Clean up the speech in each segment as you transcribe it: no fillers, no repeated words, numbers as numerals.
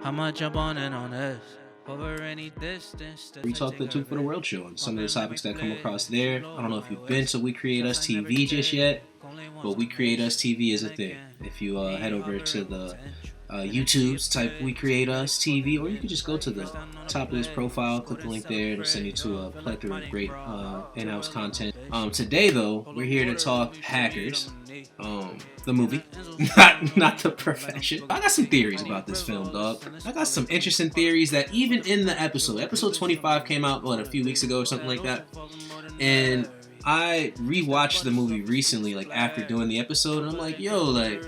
I'ma jump on and on this. Over any distance. We talk the Two for the World show and some of the topics that come across there. I don't know if you've been to We Create Us TV just yet, but We Create Us TV is a thing. If you head over to the YouTube's, type We Create Us TV, or you can just go to the top of this profile, click the link there, it'll send you to a plethora of great in-house content. Today though, we're here to talk Hackers, the movie, not the profession. I got some theories about this film, dog. I got some interesting theories that even in the episode 25 came out, a few weeks ago or something like that, and I rewatched the movie recently, like after doing the episode, and I'm like, yo, like,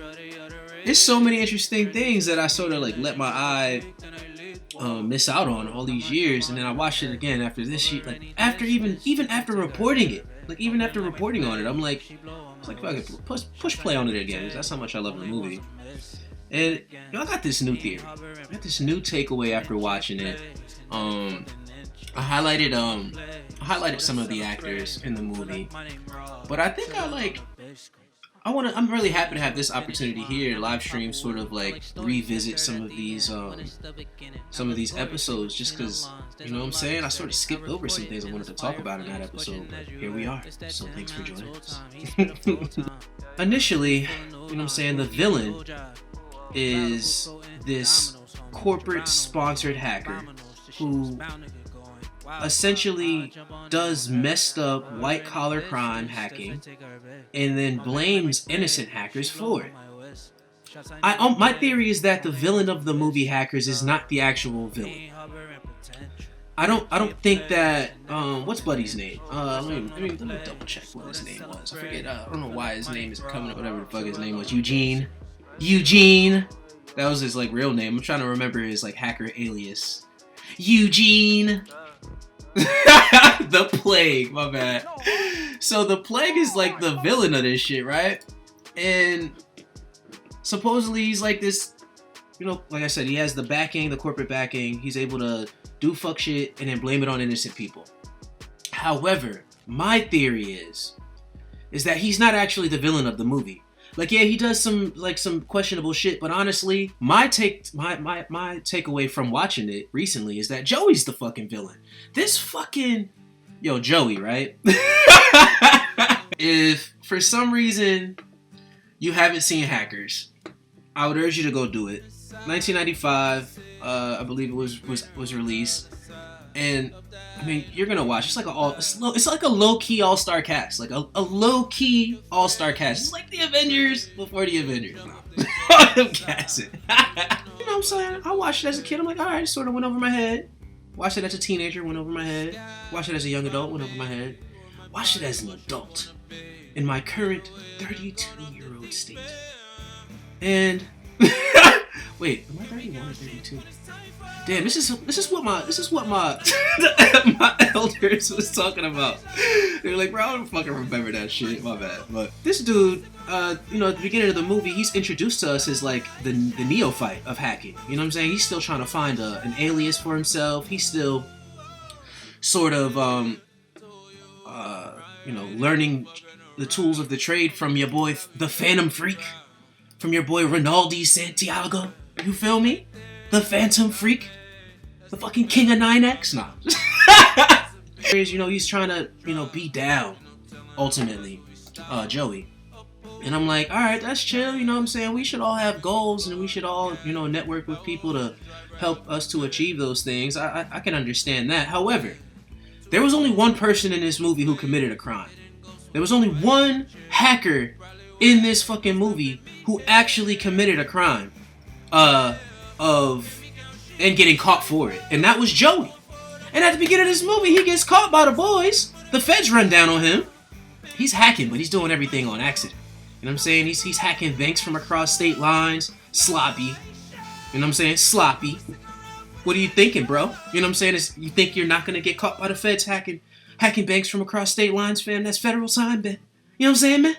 there's so many interesting things that I sort of like let my eye miss out on all these years, and then I watched it again after this year, like after even after reporting it, like even after reporting on it, I'm like, it's like if I could push play on it again, because that's how much I love the movie. And I got this new theory, I got this new takeaway after watching it. I highlighted some of the actors in the movie, but I think I'm really happy to have this opportunity here, live stream, sort of like revisit some of these episodes, just because, you know what I'm saying, I sort of skipped over some things I wanted to talk about in that episode, but here we are, so thanks for joining us. Initially, you know what I'm saying, the villain is this corporate sponsored hacker who essentially does messed up white collar crime hacking and then blames innocent hackers for it. My theory is that the villain of the movie Hackers is not the actual villain. I don't think that what's Buddy's name? Let me double check what his name was. I forget. I don't know why his name isn't coming up. Whatever the fuck his name was. Eugene. That was his like real name. I'm trying to remember his like hacker alias. Eugene. The Plague, my bad. So the Plague is like the villain of this shit, right? And supposedly he's like this, you know, like I said, he has the backing, the corporate backing. He's able to do fuck shit and then blame it on innocent people. However, my theory is that he's not actually the villain of the movie. Like, yeah, he does some questionable shit, but honestly, my takeaway from watching it recently is that Joey's the fucking villain. This fucking Joey, right? If for some reason you haven't seen Hackers, I would urge you to go do it. 1995, I believe it was released. And I mean, you're gonna watch. It's like a low-key all-star cast, like a low-key all-star cast. It's like the Avengers before the Avengers. I'm gassing. You know what I'm saying? I watched it as a kid. I'm like, all right, it sort of went over my head. Watched it as a teenager, went over my head. Watched it as a young adult, went over my head. Watched it as an adult in my current 32-year-old state. And wait, am I 31 or 32? Damn, this is what my my elders was talking about. They were like, bro, I don't fucking remember that shit. My bad. But this dude, you know, at the beginning of the movie, he's introduced to us as like the neophyte of hacking. You know what I'm saying? He's still trying to find an alias for himself. He's still sort of you know, learning the tools of the trade from your boy, the Phantom Freak, from your boy Rinaldi Santiago. You feel me? The Phantom Freak, the fucking King of 9X. Nah. You know, he's trying to, you know, be down, ultimately, Joey. And I'm like, all right, that's chill. You know what I'm saying? We should all have goals, and we should all, you know, network with people to help us to achieve those things. I can understand that. However, there was only one person in this movie who committed a crime. There was only one hacker in this fucking movie who actually committed a crime. And getting caught for it. And that was Joey. And at the beginning of this movie, he gets caught by the boys. The feds run down on him. He's hacking, but he's doing everything on accident. You know what I'm saying? He's hacking banks from across state lines. Sloppy. You know what I'm saying? Sloppy. What are you thinking, bro? You know what I'm saying? You think you're not going to get caught by the feds hacking banks from across state lines, fam? That's federal time, man. You know what I'm saying, man?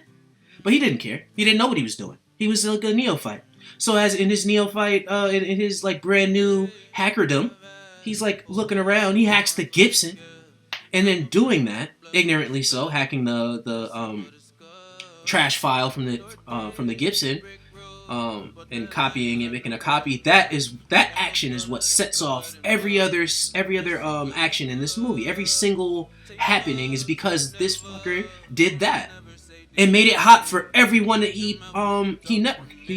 But he didn't care. He didn't know what he was doing. He was like a neophyte. So as in his neophyte, in his like brand new hackerdom, he's like looking around. He hacks the Gibson, and then doing that ignorantly, hacking the trash file from the Gibson. and copying it, making a copy. That action is what sets off every other action in this movie. Every single happening is because this fucker did that and made it hot for everyone that he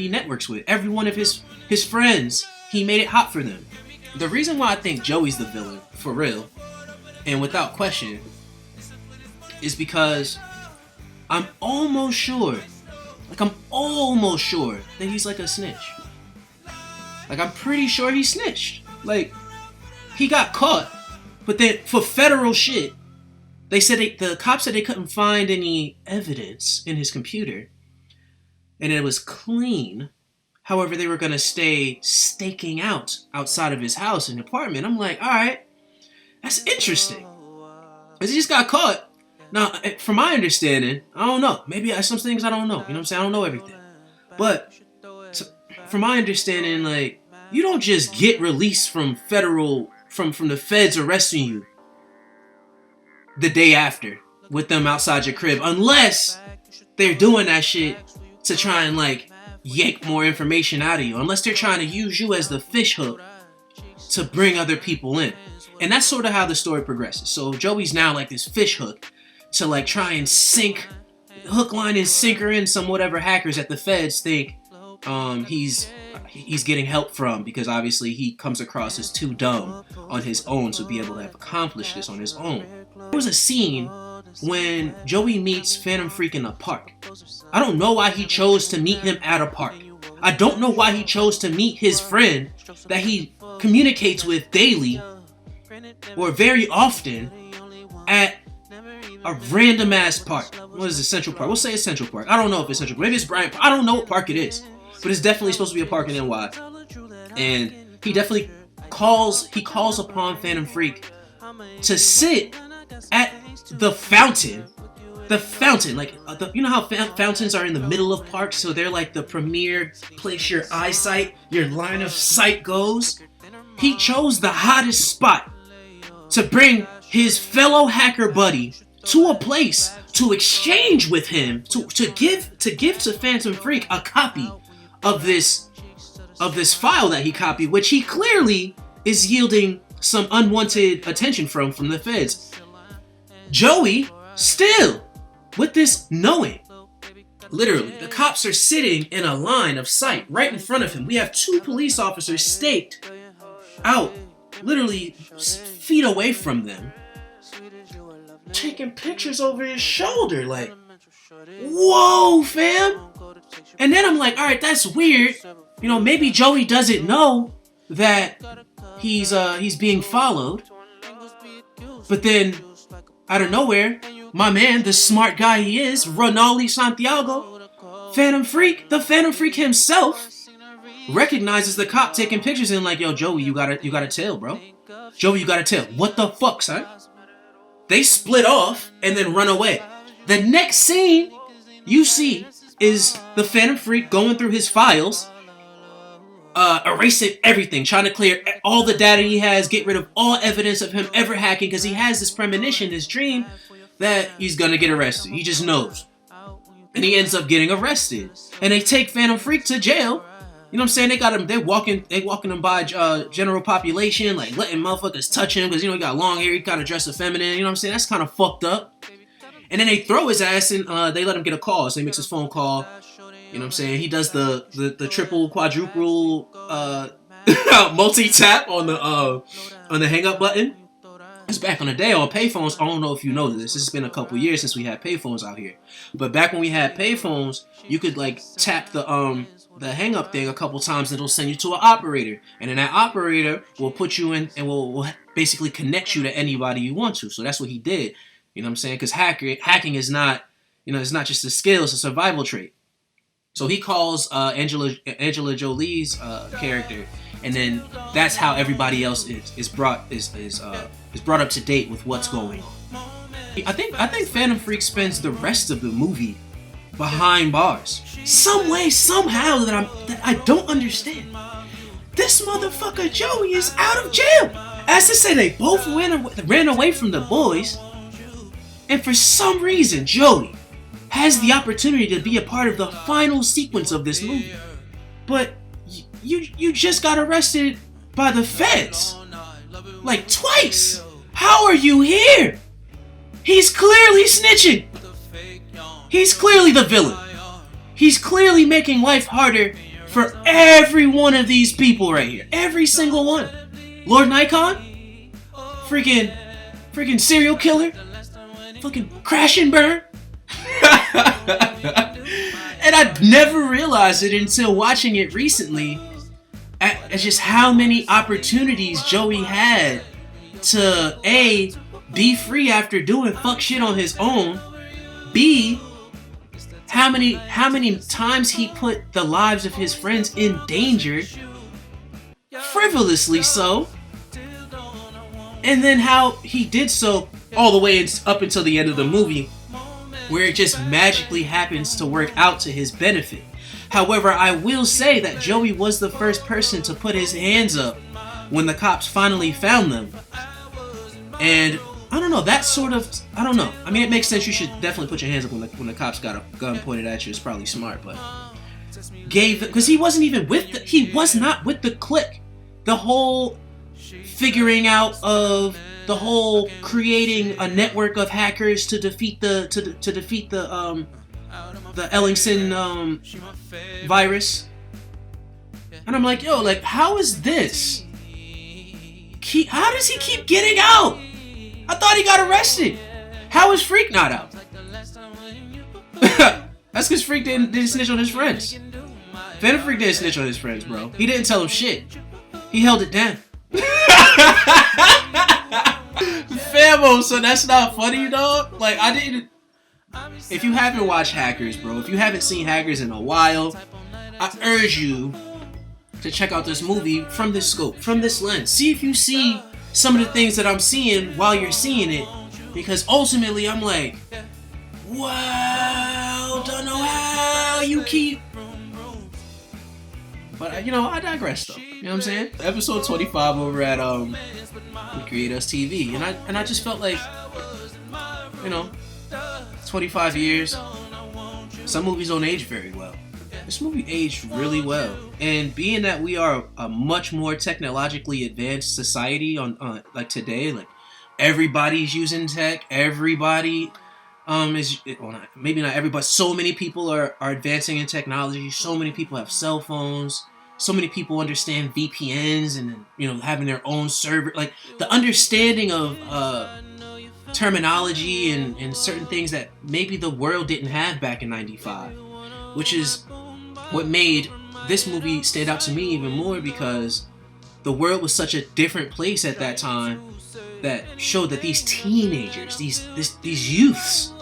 networks with. Every one of his friends, he made it hot for them. The reason why I think Joey's the villain, for real, and without question, is because I'm almost sure that he's like a snitch. Like, I'm pretty sure he snitched. Like, he got caught, but then for federal shit, they said the cops said they couldn't find any evidence in his computer, and it was clean. However, they were gonna stay staking out outside of his house and apartment. I'm like, all right, that's interesting. Cause he just got caught. Now, from my understanding, I don't know. Maybe some things I don't know. You know what I'm saying? I don't know everything. But from my understanding, like, you don't just get released from the feds arresting you the day after with them outside your crib, unless they're doing that shit to try and like yank more information out of you, unless they're trying to use you as the fish hook to bring other people in. And that's sort of how the story progresses. So Joey's now like this fish hook to like try and hook, line, and sinker in some whatever hackers that the feds think he's getting help from, because obviously he comes across as too dumb on his own to be able to have accomplished this on his own. There was a scene when Joey meets Phantom Freak in a park. I don't know why he chose to meet him at a park. I don't know why he chose to meet his friend that he communicates with daily or very often at a random ass park. What is it, Central Park? We'll say it's Central Park. I don't know if it's Central Park. Maybe it's Bryant Park. I don't know what park it is, but it's definitely supposed to be a park in NY. And he definitely calls upon Phantom Freak to sit at the fountain. The fountain, like, you know how fountains are in the middle of parks, so they're like the premier place your line of sight goes. He chose the hottest spot to bring his fellow hacker buddy to a place to exchange with him, to give to Phantom Freak a copy of this file that he copied, which he clearly is yielding some unwanted attention from the feds. Joey, still, with this knowing, literally, the cops are sitting in a line of sight right in front of him. We have 2 police officers staked out, literally feet away from them, taking pictures over his shoulder, like, whoa, fam. And then I'm like, all right, that's weird. You know, maybe Joey doesn't know that he's being followed. But then, out of nowhere, my man, the smart guy he is, Ronaldo Santiago, the Phantom Freak himself, recognizes the cop taking pictures and like, yo, Joey, you gotta tell, bro. Joey, you gotta tell. What the fuck, son? They split off and then run away. The next scene you see is the Phantom Freak going through his files, erasing everything, trying to clear all the data he has, get rid of all evidence of him ever hacking, because he has this premonition, this dream, that he's gonna get arrested. He just knows. And he ends up getting arrested. And they take Phantom Freak to jail. You know what I'm saying? They got him, they walking him by general population, like letting motherfuckers touch him, because, you know, he got long hair, he kind of dressed feminine, you know what I'm saying? That's kind of fucked up. And then they throw his ass and they let him get a call, so he makes his phone call. You know what I'm saying? He does the triple, quadruple, multi-tap on the hang-up button. It's back on the day on payphones. I don't know if you know this. It's been a couple years since we had payphones out here. But back when we had payphones, you could like tap the hang-up thing a couple times and it'll send you to an operator. And then that operator will put you in and will basically connect you to anybody you want to. So that's what he did. You know what I'm saying? Because hacking is not, you know, it's not just a skill, it's a survival trait. So he calls Angela Jolie's character, and then that's how everybody else is brought up to date with what's going on. I think Phantom Freak spends the rest of the movie behind bars, some way, somehow that I don't understand. This motherfucker Joey is out of jail. As to say, they both ran away from the boys, and for some reason Joey has the opportunity to be a part of the final sequence of this movie. but you just got arrested by the feds. Like twice. How are you here? He's clearly snitching. He's clearly the villain. He's clearly making life harder for every one of these people right here. Every single one. Lord Nikon? Freaking serial killer? Fucking crash and burn? And I never realized it until watching it recently at just how many opportunities Joey had to A, be free after doing fuck shit on his own, B, how many times he put the lives of his friends in danger, frivolously so, and then how he did so all the way up until the end of the movie, where it just magically happens to work out to his benefit. However, I will say that Joey was the first person to put his hands up when the cops finally found them. And I don't know, that sort of, I don't know. I mean, it makes sense. You should definitely put your hands up when the cops got a gun pointed at you. It's probably smart, but because he wasn't even he was not with the clique. The whole figuring out of the whole creating a network of hackers to defeat the Ellingson virus. And I'm like, yo, like, how is this? How does he keep getting out? I thought he got arrested. How is Freak not out? That's because Freak didn't snitch on his friends. Phantom Freak didn't snitch on his friends, bro. He didn't tell them shit. He held it down. Famo, so that's not funny, dog. Like, I didn't. If you haven't watched Hackers, bro, if you haven't seen Hackers in a while, I urge you to check out this movie from this scope, from this lens. See if you see some of the things that I'm seeing while you're seeing it, because ultimately I'm like, wow, don't know how you keep. But I digress though. You know what I'm saying? Episode 25 over at Create Us TV, and I just felt like, 25 years. Some movies don't age very well. This movie aged really well, and being that we are a much more technologically advanced society on like today, like everybody's using tech. Everybody maybe not everybody. So many people are advancing in technology. So many people have cell phones. So many people understand VPNs and having their own server. Like the understanding of terminology and certain things that maybe the world didn't have back in '95, which is what made this movie stand out to me even more, because the world was such a different place at that time that showed that these teenagers, these youths,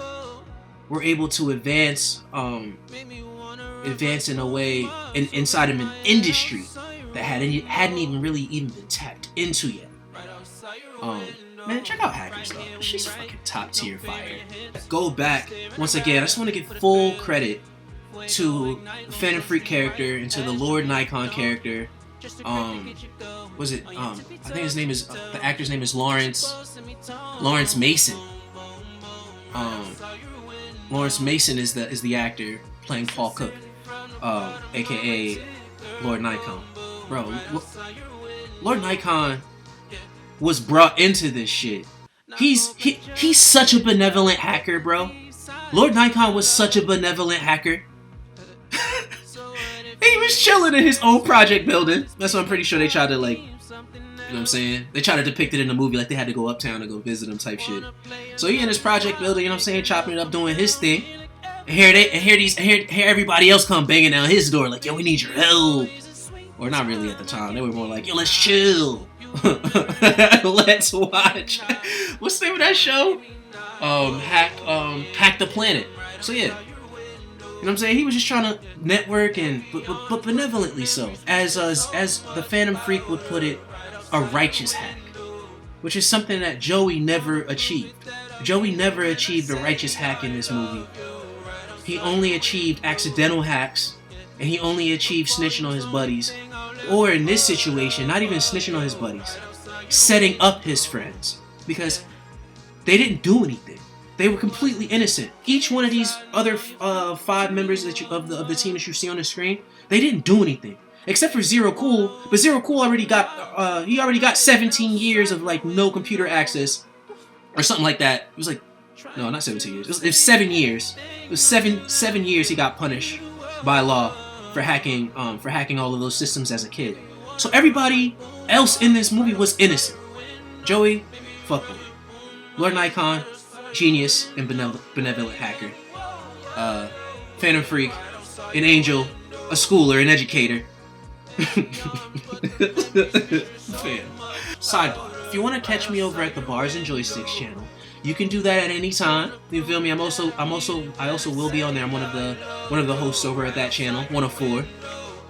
were able to advance in a way inside of an industry that hadn't even been tapped into yet. Man, check out Hackers though. She's fucking top tier fire. Go back once again. I just want to give full credit to the Phantom Freak character and to the Lord Nikon character. I think his name is the actor's name is Lawrence Mason. Lawrence Mason is the actor playing Paul Cook, aka Lord Nikon. Bro, Lord Nikon was brought into this shit. He's such a benevolent hacker, bro. Lord Nikon was such a benevolent hacker. He was chilling in his own project building. That's what I'm pretty sure they tried to you know what I'm saying? They tried to depict it in the movie like they had to go uptown to go visit him type shit. So he in his project building, you know what I'm saying, chopping it up, doing his thing. And here everybody else come banging down his door like, yo, we need your help. Or not really at the time. They were more like, yo, let's chill. Let's watch. What's the name of that show? Hack the Planet. So yeah. You know what I'm saying? He was just trying to network but benevolently so. As the Phantom Freak would put it, a righteous hack. Which is something that Joey never achieved. Joey never achieved a righteous hack in this movie. He only achieved accidental hacks, and he only achieved snitching on his buddies. Or in this situation, not even snitching on his buddies, setting up his friends. Because they didn't do anything. They were completely innocent. Each one of these other 5 members of the team that you see on the screen, They didn't do anything except for Zero Cool, but Zero Cool already got 17 years of like no computer access or something like that. It was like, no, not 17 years. It was 7 years. It was seven years he got punished by law for hacking all of those systems as a kid. So everybody else in this movie was innocent. Joey, fuckboy. Lord Nikon, genius and benevolent hacker. Phantom Freak, an angel, a schooler, an educator. Sidebar. If you want to catch me over at the Bars and Joysticks channel, you can do that at any time. You feel me? I also will be on there. I'm one of the hosts over at that channel, one of 4.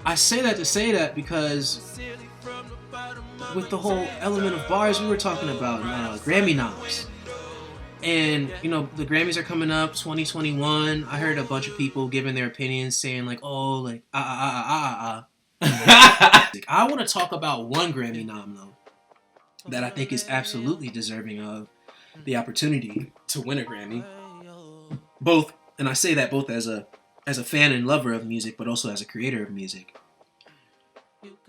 I say that to say that because with the whole element of bars, we were talking about Grammy noms. And, you know, the Grammys are coming up, 2021. I heard a bunch of people giving their opinions saying like, oh, like, I want to talk about one Grammy nom, though, that I think is absolutely deserving of the opportunity to win a Grammy. Both, and I say that both as a fan and lover of music, but also as a creator of music.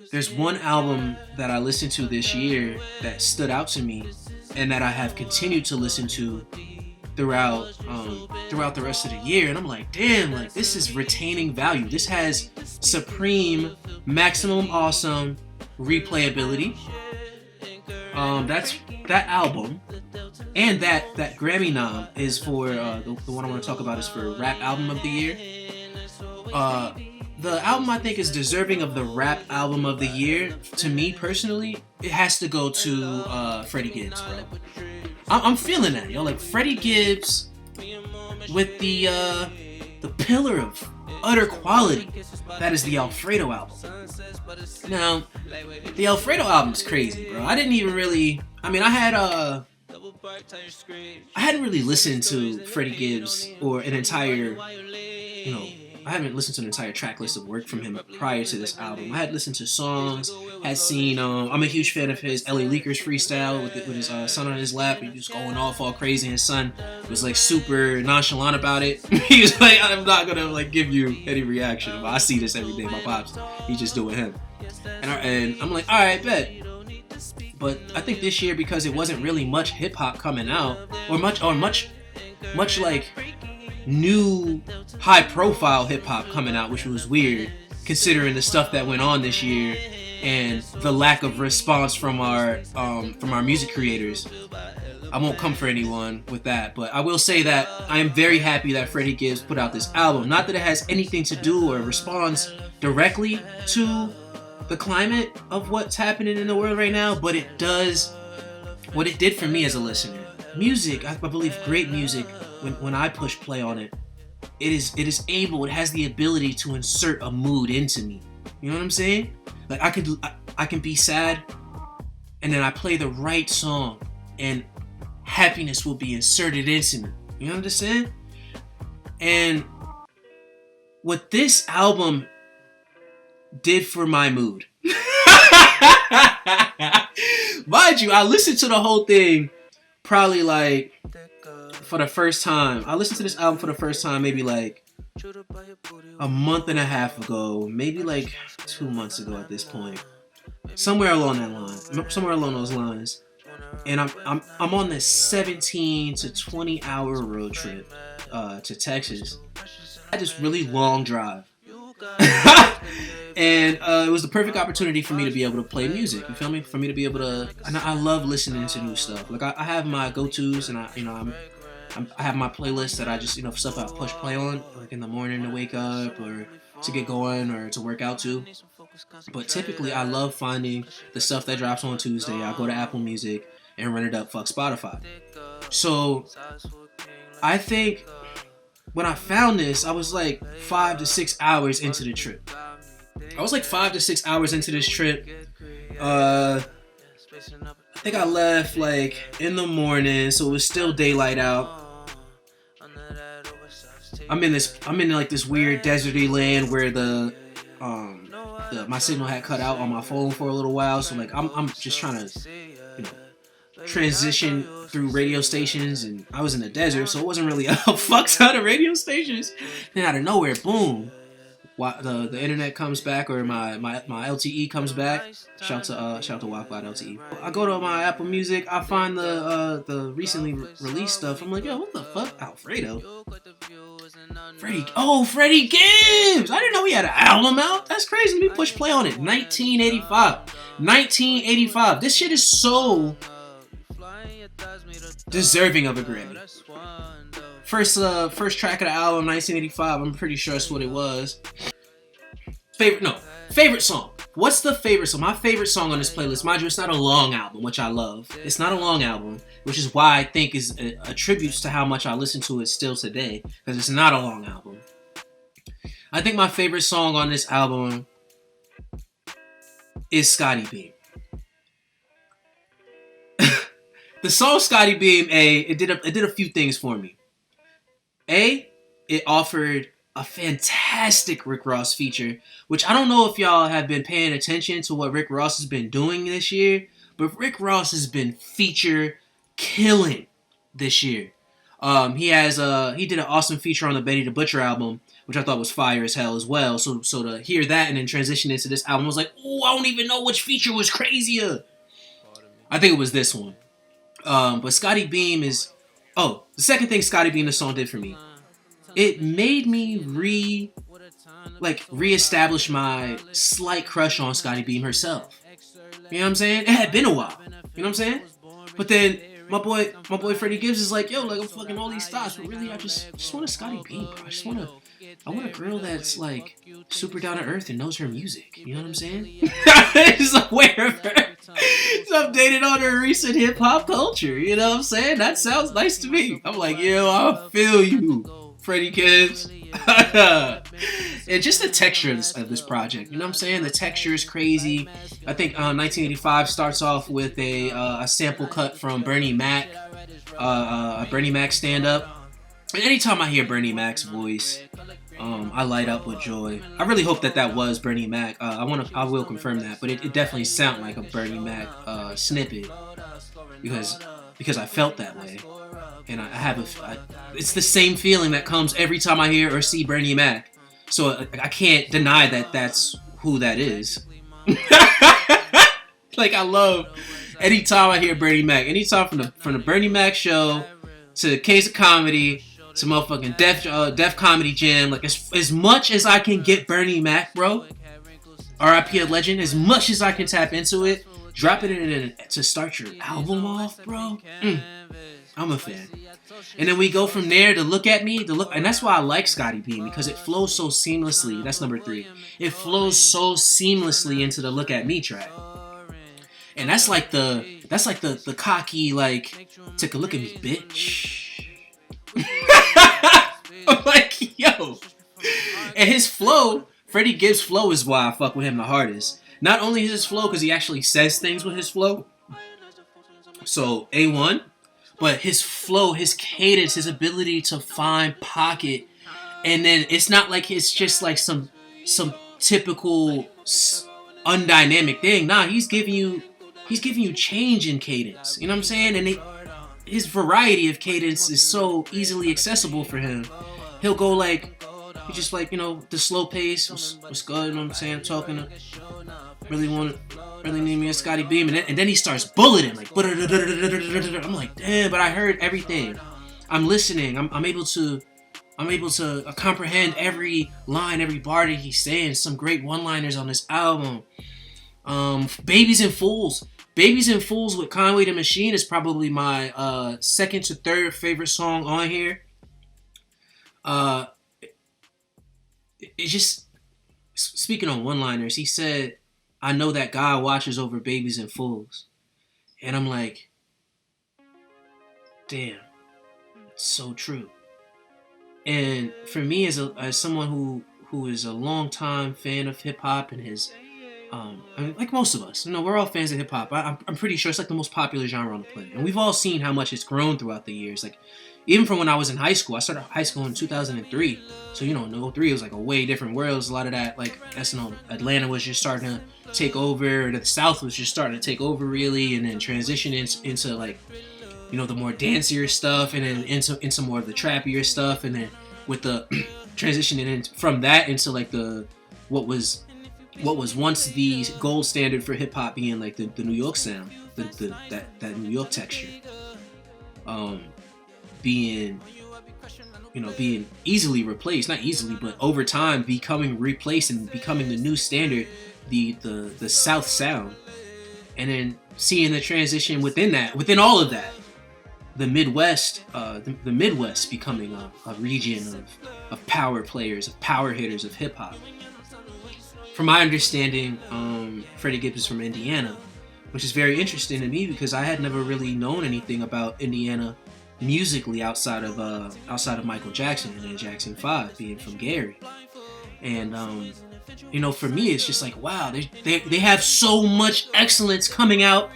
There's one album that I listened to this year that stood out to me and that I have continued to listen to throughout the rest of the year, and I'm like, damn, like this is retaining value. This has supreme, maximum awesome replayability. That's that album, and that Grammy nom is for the one I want to talk about is for Rap Album of the Year. The album I think is deserving of the Rap Album of the Year. To me personally, it has to go to Freddie Gibbs, bro. I'm feeling that, yo. Like Freddie Gibbs with the pillar of utter quality that is the Alfredo album. Now, the Alfredo album's crazy, bro. I hadn't really listened to Freddie Gibbs or an entire, I haven't listened to an entire track list of work from him prior to this album. I had listened to songs, had seen, I'm a huge fan of his LA Leakers freestyle with his son on his lap. He was going off all crazy. His son was like super nonchalant about it. He was like, I'm not gonna like give you any reaction, but I see this every day. My pops, he just doing him. And I'm like, all right, bet. But I think this year, because it wasn't really much hip hop coming out, or much like new high profile hip hop coming out, which was weird considering the stuff that went on this year and the lack of response from our music creators. I won't come for anyone with that, but I will say that I am very happy that Freddie Gibbs put out this album. Not that it has anything to do or responds directly to the climate of what's happening in the world right now, but it does what it did for me as a listener. Music, I believe great music, when I push play on it, it has the ability to insert a mood into me. You know what I'm saying? Like I can be sad, and then I play the right song, and happiness will be inserted into me. You understand? And what this album did for my mood. Mind you, I listened to the whole thing probably like for the first time. I listened to this album for the first time maybe like a month and a half ago, maybe like 2 months ago at this point. Somewhere along those lines. And I'm on this 17 to 20 hour road trip to Texas. I had this really long drive. And it was the perfect opportunity for me to be able to play music. You feel me? For me to be able to, and I love listening to new stuff. Like I have my go-tos, and I have my playlist that I just stuff I push play on, like in the morning to wake up or to get going or to work out to. But typically, I love finding the stuff that drops on Tuesday. I go to Apple Music and run it up. Fuck Spotify. So I think when I found this, I was like 5 to 6 hours into the trip. I think I left like in the morning, so it was still daylight out. I'm in like this weird deserty land where my signal had cut out on my phone for a little while, so like I'm just trying to transition through radio stations, and I was in the desert, so it wasn't really a fuck ton of radio stations. Then out of nowhere, boom, the internet comes back, or my LTE comes back. Shout to Wi-Fi LTE. I go to my Apple Music. I find the recently released stuff. I'm like, yo, what the fuck, Alfredo? Freddie Gibbs! I didn't know he had an album out. That's crazy. Let me push play on it. 1985. This shit is so deserving of a Grammy. First track of the album, 1985. I'm pretty sure that's what it was. Favorite song. What's the favorite song? My favorite song on this playlist, mind you, it's not a long album, which I love. It's not a long album, which is why I think is attributes to how much I listen to it still today, because it's not a long album. I think my favorite song on this album is Scotty Beam. The song Scotty Beam, it did a few things for me. It offered a fantastic Rick Ross feature, which I don't know if y'all have been paying attention to what Rick Ross has been doing this year, but Rick Ross has been feature killing this year. He did an awesome feature on the Benny the Butcher album, which I thought was fire as hell as well. So to hear that and then transition into this album, I was like, oh, I don't even know which feature was crazier. I think it was this one. But Scotty Beam is... Oh, the second thing Scotty Beam, the song, did for me, it made me reestablish my slight crush on Scotty Beam herself. You know what I'm saying? It had been a while. You know what I'm saying? But then my boy Freddie Gibbs is like, yo, like I'm fucking all these thoughts, but really I just want a Scotty Beam, bro. I want a girl that's like super down to earth and knows her music. You know what I'm saying? Just aware of her. It's updated on her recent hip hop culture. You know what I'm saying? That sounds nice to me. I'm like, yo, I feel you, Freddie Gibbs. And just the texture of this project. You know what I'm saying? The texture is crazy. I think 1985 starts off with a sample cut from Bernie Mac, a Bernie Mac stand-up. And anytime I hear Bernie Mac's voice, I light up with joy. I really hope that was Bernie Mac. I will confirm that, but it definitely sounded like a Bernie Mac snippet because I felt that way, and it's the same feeling that comes every time I hear or see Bernie Mac. So I can't deny that that's who that is. Like I love anytime I hear Bernie Mac. Anytime from the Bernie Mac show to Case of Comedy to motherfucking Def Comedy Jam, like as much as I can get Bernie Mac, bro, R.I.P. a legend, as much as I can tap into it, drop it in to start your album off, bro. I'm a fan. And then we go from there to Look At Me, and that's why I like Scotty Beam, because it flows so seamlessly. That's number 3. It flows so seamlessly into the Look At Me track. And that's like the cocky, like, take a look at me, bitch. I'm like, yo. And his flow, Freddie Gibbs' flow is why I fuck with him the hardest. Not only is his flow, because he actually says things with his flow. So, A1. But his flow, his cadence, his ability to find pocket. And then it's not like it's just like some typical undynamic thing. Nah, he's giving you change in cadence. You know what I'm saying? And his variety of cadence is so easily accessible for him. He'll go like, he just like, you know, the slow pace, what's good, you know what I'm saying? Talking, really need me a Scotty Beam. And then he starts bulleting, like, I'm like, damn, but I heard everything. I'm listening. I'm able to comprehend every line, every bar that he's saying. Some great one-liners on this album. Babies and Fools with Conway the Machine is probably my second to third favorite song on here. It just, speaking on one-liners, he said, I know that God watches over babies and fools. And I'm like, damn, it's so true. And for me, as someone who is a long-time fan of hip-hop and his I mean, like most of us, you know, we're all fans of hip hop. I'm pretty sure it's like the most popular genre on the planet, and we've all seen how much it's grown throughout the years. Like, even from when I was in high school, I started high school in 2003. So in 2003 it was like a way different world. It was a lot of that, like, Atlanta was just starting to take over, the South was just starting to take over really, and then transition into like, you know, the more dancier stuff, and then into more of the trappier stuff, and then with the transitioning from that into like what was once the gold standard for hip hop being like the New York sound, that New York texture, being being easily replaced, not easily, but over time becoming replaced and becoming the new standard, the South sound, and then seeing the transition within all of that, the Midwest, the Midwest becoming a region of power players, of power hitters of hip hop. From my understanding, Freddie Gibbs is from Indiana, which is very interesting to me because I had never really known anything about Indiana musically outside of Michael Jackson and then Jackson 5 being from Gary. And for me it's just like, wow, they have so much excellence coming out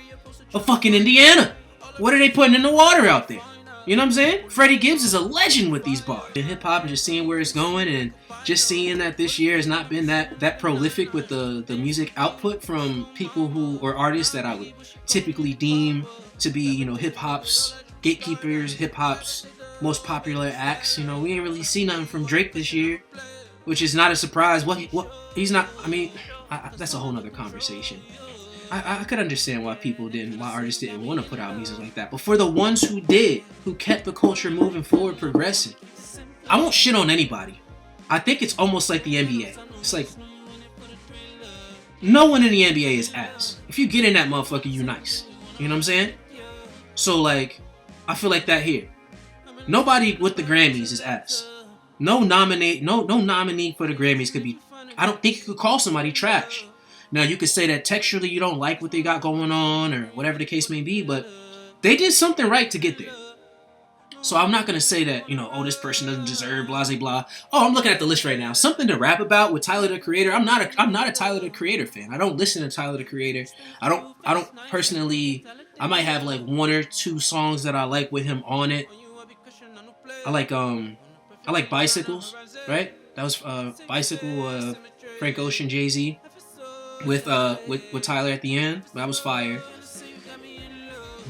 of fucking Indiana. What are they putting in the water out there? You know what I'm saying? Freddie Gibbs is a legend with these bars. In hip hop, and just seeing where it's going, and just seeing that this year has not been that prolific with the music output from people or artists that I would typically deem to be, hip hop's gatekeepers, hip hop's most popular acts. We ain't really seen nothing from Drake this year, which is not a surprise. What he's not. I mean, that's a whole nother conversation. I could understand why artists didn't want to put out music like that. But for the ones who did, who kept the culture moving forward, progressing, I won't shit on anybody. I think it's almost like the NBA. It's like, no one in the NBA is ass. If you get in that motherfucker, you nice. You know what I'm saying? So like, I feel like that here. Nobody with the Grammys is ass. No nominee for the Grammys could be. I don't think you could call somebody trash. Now, you could say that texturally you don't like what they got going on or whatever the case may be, but they did something right to get there. So I'm not going to say that, this person doesn't deserve blah, blah, blah. Oh, I'm looking at the list right now. Something to rap about with Tyler, the Creator. I'm not a Tyler, the Creator fan. I don't listen to Tyler, the Creator. I don't personally, I might have like one or two songs that I like with him on it. I like Bicycles, right? That was Bicycle, Frank Ocean, Jay-Z. With Tyler at the end. That was fire.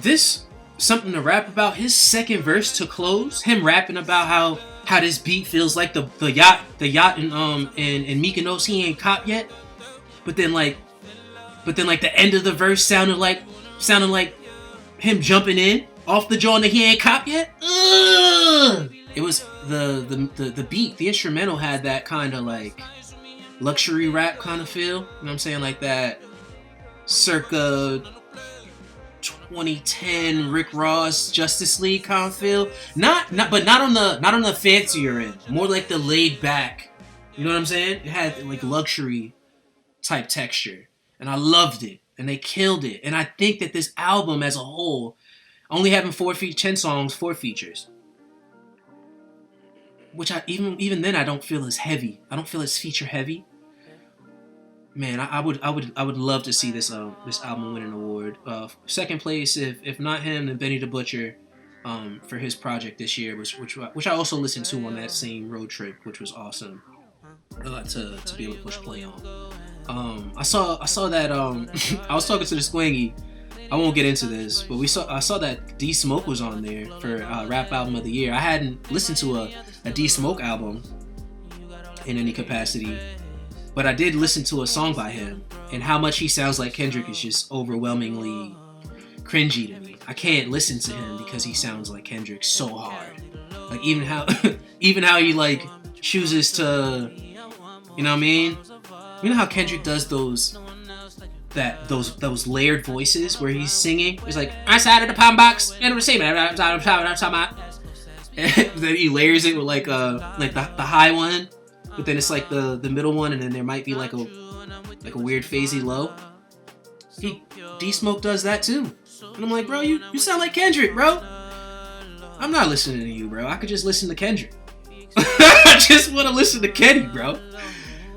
This something to rap about. His second verse to close, him rapping about how this beat feels like the yacht in Mykonos he ain't caught yet. But then like the end of the verse sounded like him jumping in off the joint that he ain't caught yet. Ugh! It was the beat, the instrumental had that kind of like luxury rap kind of feel, you know what I'm saying, like that circa 2010 Rick Ross Justice League kind of feel. Not on the fancier end, more like the laid back. You know what I'm saying? It had like luxury type texture, and I loved it, and they killed it. And I think that this album as a whole, only having 10 songs, 4 features, which even then I don't feel as heavy. I don't feel as feature heavy. Man, I would love to see this album win an award. Second place, if not him, then Benny the Butcher, for his project this year, which I also listened to on that same road trip, which was awesome to be able to push play on. I saw that I was talking to the Squangy. I won't get into this, but I saw that D Smoke was on there for Rap Album of the Year. I hadn't listened to a D Smoke album in any capacity, but I did listen to a song by him, and how much he sounds like Kendrick is just overwhelmingly cringy to me. I can't listen to him because he sounds like Kendrick so hard. Like even how he like chooses to, you know what I mean? You know how Kendrick does those layered voices where he's singing? He's like, I sat at the pound box and receive it. I'm talking about. Then he layers it with like the high one, but then it's like the middle one, and then there might be like a weird phasey low. D Smoke does that too. And I'm like, bro, you sound like Kendrick, bro. I'm not listening to you, bro. I could just listen to Kendrick. I just want to listen to Kenny, bro.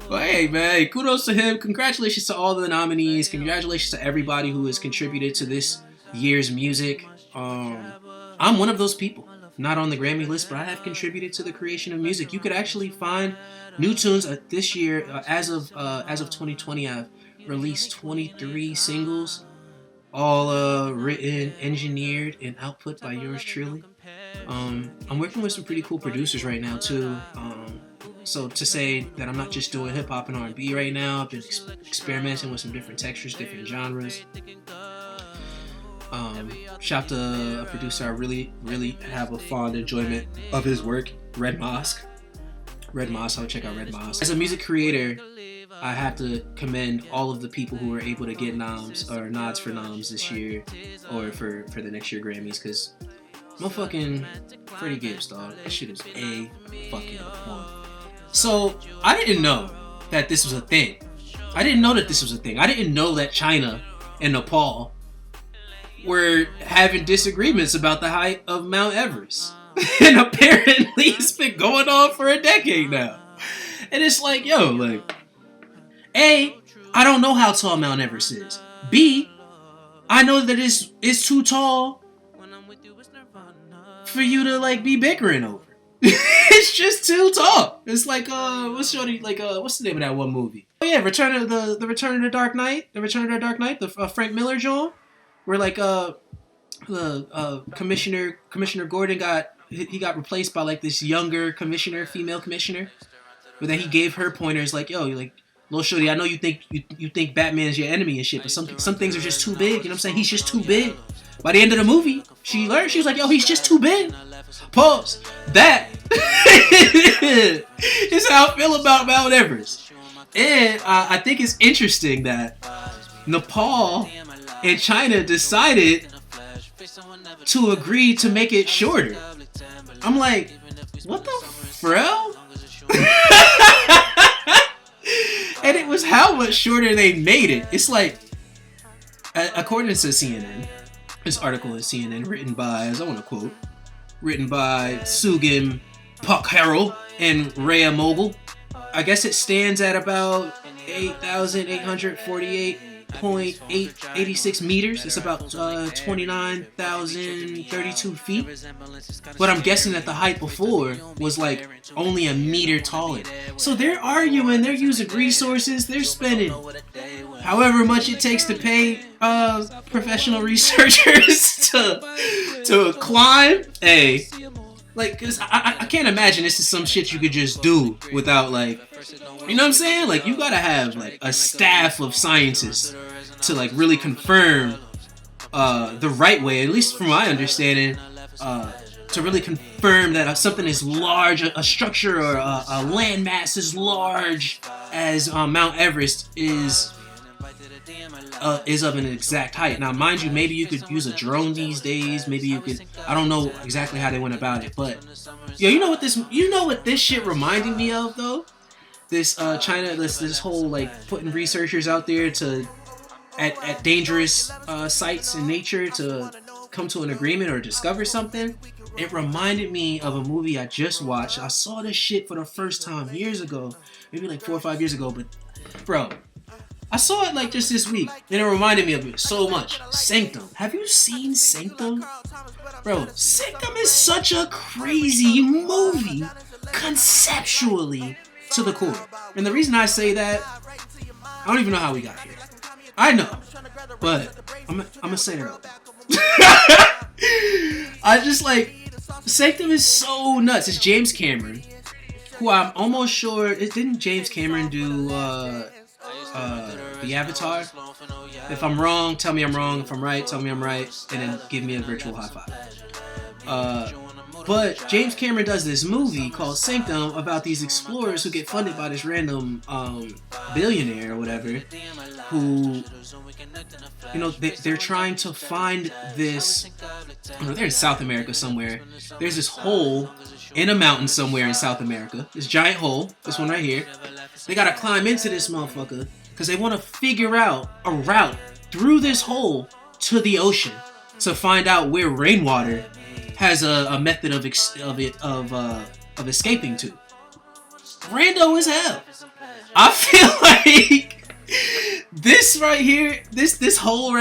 But hey, man, kudos to him. Congratulations to all the nominees. Congratulations to everybody who has contributed to this year's music. I'm one of those people. Not on the Grammy list, but I have contributed to the creation of music. You could actually find new tunes this year. As of 2020, I've released 23 singles, all written, engineered, and output by yours truly. I'm working with some pretty cool producers right now too. So to say that I'm not just doing hip hop and R&B right now, I've been experimenting with some different textures, different genres. Shout to a producer I really have a fond enjoyment of his work, Red Mosque. I would check out Red Mosque. As a music creator, I have to commend all of the people who were able to get nods for noms this year, or for the next year Grammys, because motherfucking Freddie Gibbs, dog, that shit is a fucking one. So I didn't know that this was a thing. I didn't know that China and Nepal were having disagreements about the height of Mount Everest. And apparently it's been going on for a decade now. And it's like, yo, like, A, I don't know how tall Mount Everest is. B, I know that it's too tall for you to like be bickering over. It's just too tall. It's like what's the name of that one movie? Oh yeah, Return of the Dark Knight. The Frank Miller Joel, where like Commissioner Gordon got replaced by like this younger female commissioner, but then he gave her pointers like, yo, like, Lil Shorty, I know you think Batman's your enemy and shit, but some things are just too big. You know what I'm saying? He's just too big. By the end of the movie, she was like, yo, he's just too big. Pause. That is how I feel about Mount Everest. And I think it's interesting that Nepal and China decided to agree to make it shorter. I'm like, what the frell? And it was how much shorter they made it. It's like, according to CNN, this article is CNN written by Sugin Pukhero and Rhea Mogul. I guess it stands at about 8,848.86 meters. It's about 29,032 feet. But I'm guessing that the height before was like only a meter taller. So they're arguing, they're using resources, they're spending however much it takes to pay professional researchers to climb. Hey, like, cause I can't imagine this is some shit you could just do without, like, you know what I'm saying? Like, you gotta have like a staff of scientists to like really confirm the right way, at least from my understanding, to really confirm that something is large, a structure or a landmass as large as Mount Everest is of an exact height. Now, mind you, maybe you could use a drone these days. Maybe you could. I don't know exactly how they went about it, but yo, you know what this shit reminded me of though? This China, this whole like putting researchers out there to at dangerous sites in nature to come to an agreement or discover something. It reminded me of a movie I just watched. I saw this shit for the first time years ago, maybe like 4 or 5 years ago. But bro, I saw it like just this week, and it reminded me of it so much. Sanctum. Have you seen Sanctum? Bro, Sanctum is such a crazy movie, conceptually to the core. And the reason I say that, I don't even know how we got here. I know, but I'm gonna say it out. I just like, Sanctum is so nuts. It's James Cameron, who I'm almost sure, didn't James Cameron do the Avatar? If I'm wrong, tell me I'm wrong. If I'm right, tell me I'm right, and then give me a virtual high five. But James Cameron does this movie called Sanctum about these explorers who get funded by this random billionaire or whatever, who, you know, they're trying to find this, they're in South America somewhere. There's this hole in a mountain somewhere in South America. This giant hole, this one right here. They gotta climb into this motherfucker because they want to figure out a route through this hole to the ocean to find out where rainwater has a method of escaping to. Rando as hell. I feel like this right here, this whole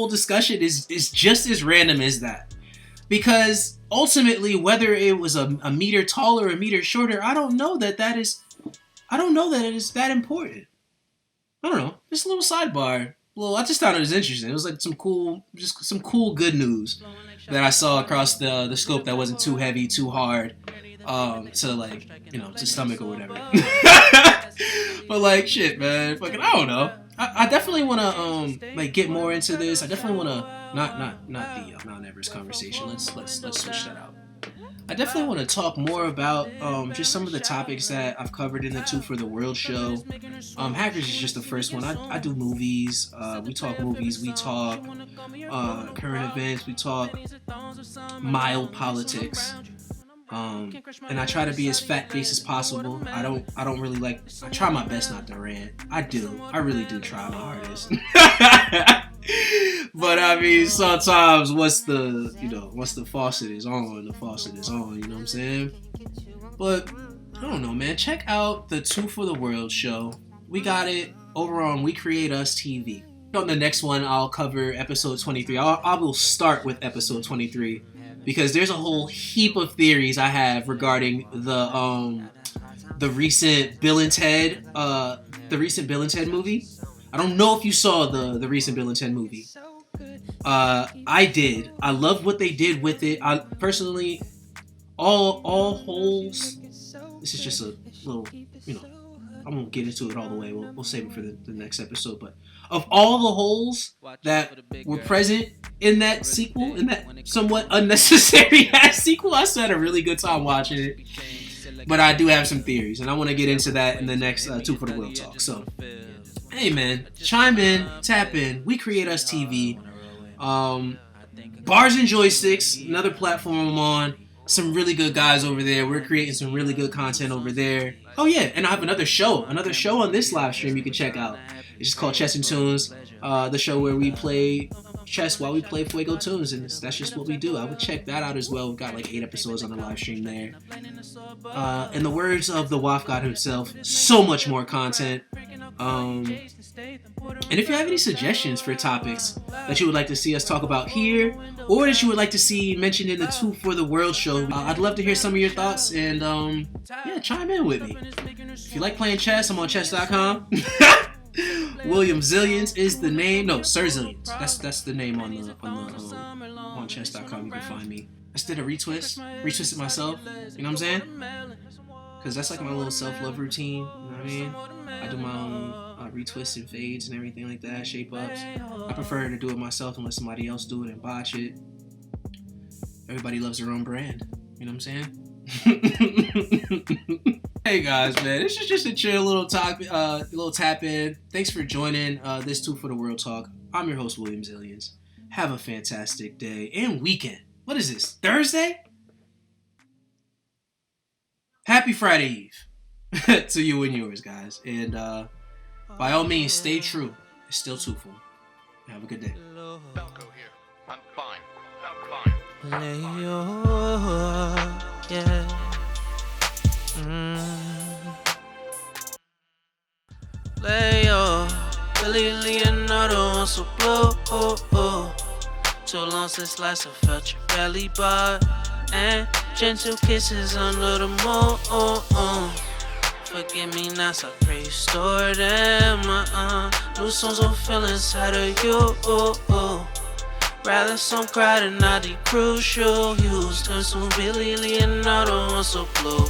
discussion is just as random as that. Because ultimately, whether it was a meter taller or a meter shorter, I don't know that it is that important. I don't know. Just a little sidebar. I just thought it was interesting. It was like some cool good news that I saw across the scope that wasn't too heavy, too hard. to like, you know, to stomach or whatever. But like, shit, man, fucking, I don't know. I definitely want to like get more into this. I definitely want to not the Mount Everest conversation. Let's switch that out. I definitely want to talk more about just some of the topics that I've covered in the Two for the World show. Hackers is just the first one. I do movies. We talk movies. We talk current events. We talk mild politics. And I try to be as fact-based as possible. I don't really like. I try my best not to rant. I really do try my hardest. But I mean, sometimes once the faucet is on, the faucet is on. You know what I'm saying? But I don't know, man. Check out the Two for the World show. We got it over on We Create Us TV. On the next one, I'll cover episode 23. I will start with episode 23 because there's a whole heap of theories I have regarding the recent Bill and Ted movie. I don't know if you saw the recent Bill and Ted movie. I did. I love what they did with it. I personally, all holes. This is just a little, I won't get into it all the way. We'll save it for the next episode. But of all the holes that were present in that sequel, in that somewhat unnecessary ass sequel, I still had a really good time watching it. But I do have some theories, and I want to get into that in the next Two for the World talk. So, hey man, chime in, tap in. We Create Us TV. Bars and Joysticks, another platform I'm on. Some really good guys over there. We're creating some really good content over there. Oh yeah, and I have another show on this live stream you can check out. It's just called Chess and Tunes, the show where we play chess while we play Fuego Tunes, and that's just what we do. I would check that out as well. We've got like 8 episodes on the live stream there. In the words of the WAF God himself, so much more content. And if you have any suggestions for topics that you would like to see us talk about here, or that you would like to see mentioned in the Two for the World show, I'd love to hear some of your thoughts, and yeah, chime in with me. If you like playing chess, I'm on chess.com. William Zillions is the name. No, Sir Zillions. That's the name on chess.com. You can find me. I just did a retwisted myself. You know what I'm saying? Because that's like my little self-love routine. You know what I mean? I do my own retwists and fades and everything like that, shape ups. I prefer to do it myself and let somebody else do it and botch it. Everybody loves their own brand. You know what I'm saying? Hey guys, man, this is just a chill little tap in. Thanks for joining this Two for the World talk. I'm your host, William Zillions. Have a fantastic day and weekend. What is this, Thursday? Happy Friday Eve to you and yours, guys. And by all means, stay true. It's still truthful. Have a good day. Don't go here. I'm fine. Yeah. Leo, Billy Leonardo, so blue. Too long since last I felt your belly bar, and gentle kisses under the moon. Forgive me now, so I pray you store them. New songs will feel inside of you. Rather some cry than not the crucial use. Turn some Billy Leonardo, so blue.